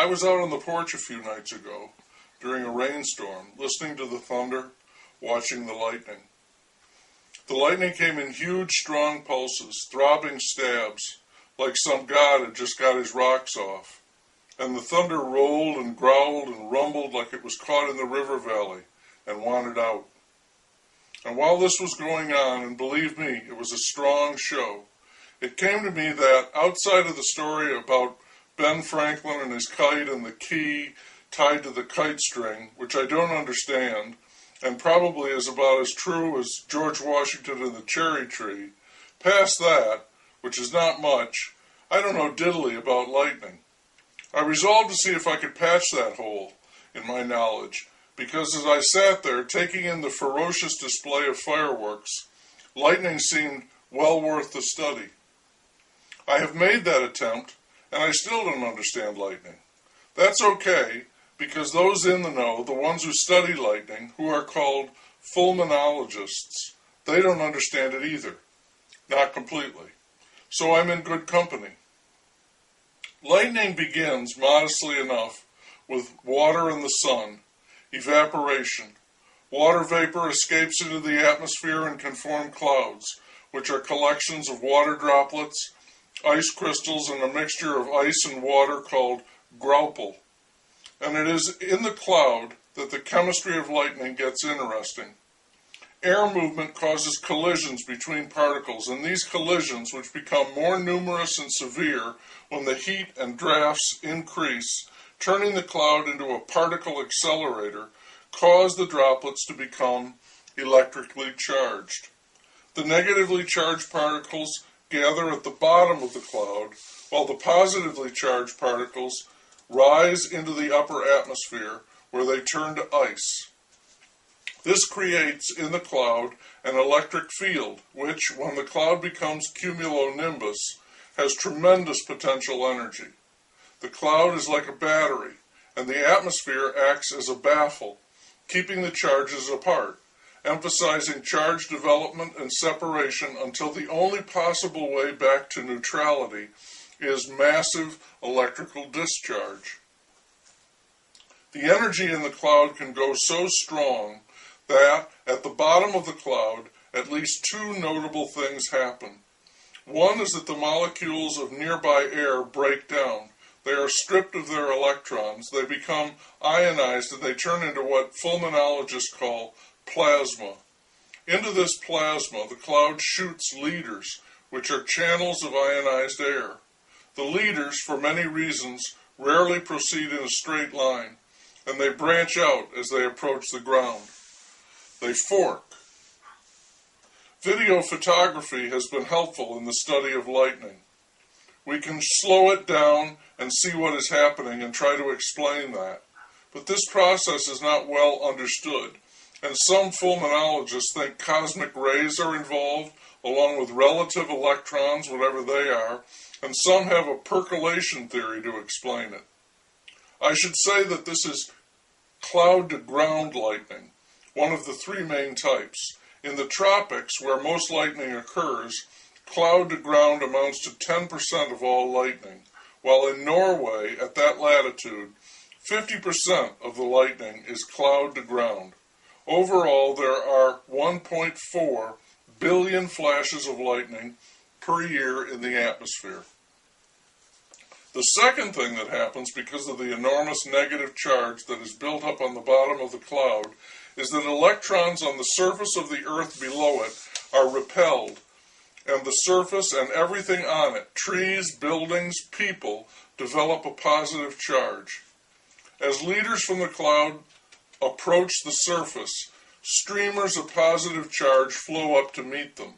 I was out on the porch a few nights ago during a rainstorm, listening to the thunder, watching the lightning. The lightning came in huge, strong pulses, throbbing stabs, like some god had just got his rocks off. And the thunder rolled and growled and rumbled like it was caught in the river valley and wanted out. And while this was going on, and believe me, it was a strong show, it came to me that outside of the story about Ben Franklin and his kite and the key tied to the kite string, which I don't understand, and probably is about as true as George Washington and the cherry tree, past that, which is not much, I don't know diddly about lightning. I resolved to see if I could patch that hole in my knowledge, because as I sat there taking in the ferocious display of fireworks, lightning seemed well worth the study. I have made that attempt, and I still don't understand lightning. That's okay, because those in the know, the ones who study lightning, who are called fulminologists, they don't understand it either. Not completely. So I'm in good company. Lightning begins, modestly enough, with water in the sun, evaporation. Water vapor escapes into the atmosphere and can form clouds, which are collections of water droplets, ice crystals, and a mixture of ice and water called graupel. And it is in the cloud that the chemistry of lightning gets interesting. Air movement causes collisions between particles, and these collisions, which become more numerous and severe when the heat and drafts increase, turning the cloud into a particle accelerator, cause the droplets to become electrically charged. The negatively charged particles gather at the bottom of the cloud, while the positively charged particles rise into the upper atmosphere, where they turn to ice. This creates in the cloud an electric field, which, when the cloud becomes cumulonimbus, has tremendous potential energy. The cloud is like a battery, and the atmosphere acts as a baffle, keeping the charges apart, emphasizing charge development and separation until the only possible way back to neutrality is massive electrical discharge. The energy in the cloud can go so strong that at the bottom of the cloud, at least two notable things happen. One is that the molecules of nearby air break down. They are stripped of their electrons, they become ionized, and they turn into what fulminologists call plasma. Into this plasma, the cloud shoots leaders, which are channels of ionized air. The leaders, for many reasons, rarely proceed in a straight line, and they branch out as they approach the ground. They fork. Video photography has been helpful in the study of lightning. We can slow it down and see what is happening and try to explain that. But this process is not well understood, and some fulminologists think cosmic rays are involved, along with relative electrons, whatever they are, and some have a percolation theory to explain it. I should say that this is cloud-to-ground lightning, one of the three main types. In the tropics, where most lightning occurs, cloud-to-ground amounts to 10% of all lightning, while in Norway, at that latitude, 50% of the lightning is cloud-to-ground. Overall, there are 1.4 billion flashes of lightning per year in the atmosphere. The second thing that happens because of the enormous negative charge that is built up on the bottom of the cloud is that electrons on the surface of the Earth below it are repelled, and the surface and everything on it, trees, buildings, people, develop a positive charge. As leaders from the cloud approach the surface, streamers of positive charge flow up to meet them.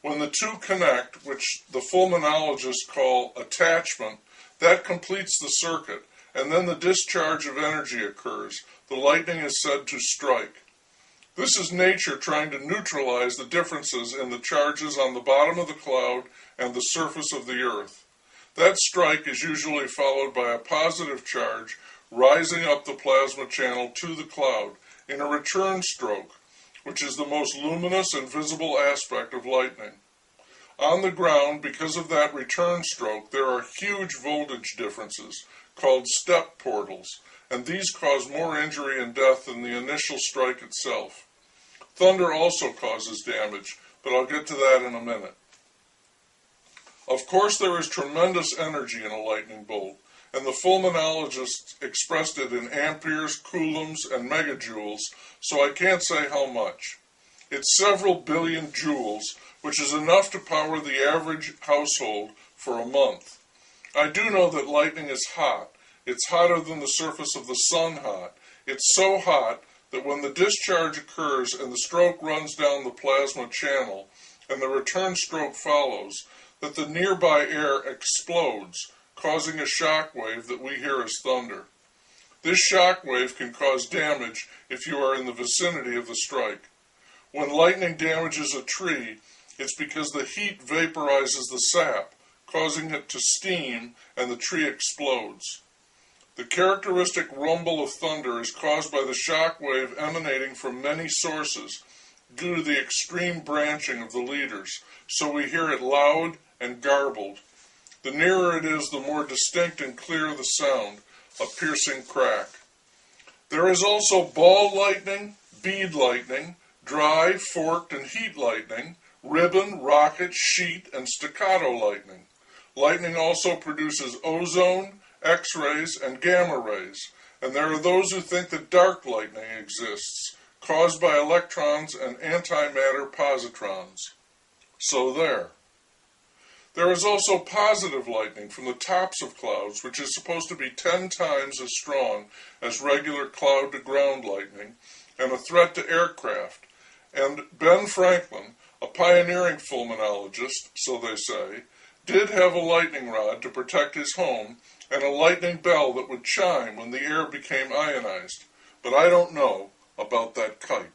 When the two connect, which the fulminologists call attachment, that completes the circuit, and then the discharge of energy occurs. The lightning is said to strike. This is nature trying to neutralize the differences in the charges on the bottom of the cloud and the surface of the Earth. That strike is usually followed by a positive charge rising up the plasma channel to the cloud in a return stroke, which is the most luminous and visible aspect of lightning. On the ground, because of that return stroke, there are huge voltage differences called step portals, and these cause more injury and death than the initial strike itself. Thunder also causes damage, but I'll get to that in a minute. Of course, there is tremendous energy in a lightning bolt, and the fulminologists expressed it in amperes, coulombs, and megajoules, so I can't say how much. It's several billion joules, which is enough to power the average household for a month. I do know that lightning is hot. It's hotter than the surface of the sun hot. It's so hot that when the discharge occurs and the stroke runs down the plasma channel and the return stroke follows, that the nearby air explodes, causing a shock wave that we hear as thunder. This shock wave can cause damage if you are in the vicinity of the strike. When lightning damages a tree, it's because the heat vaporizes the sap, causing it to steam, and the tree explodes. The characteristic rumble of thunder is caused by the shock wave emanating from many sources due to the extreme branching of the leaders, so we hear it loud and garbled. The nearer it is, the more distinct and clear the sound, a piercing crack. There is also ball lightning, bead lightning, dry, forked, and heat lightning, ribbon, rocket, sheet, and staccato lightning. Lightning also produces ozone, X-rays, and gamma rays, and there are those who think that dark lightning exists, caused by electrons and antimatter positrons. So there. There is also positive lightning from the tops of clouds, which is supposed to be 10 times as strong as regular cloud-to-ground lightning, and a threat to aircraft. And Ben Franklin, a pioneering fulminologist, so they say, did have a lightning rod to protect his home and a lightning bell that would chime when the air became ionized. But I don't know about that kite.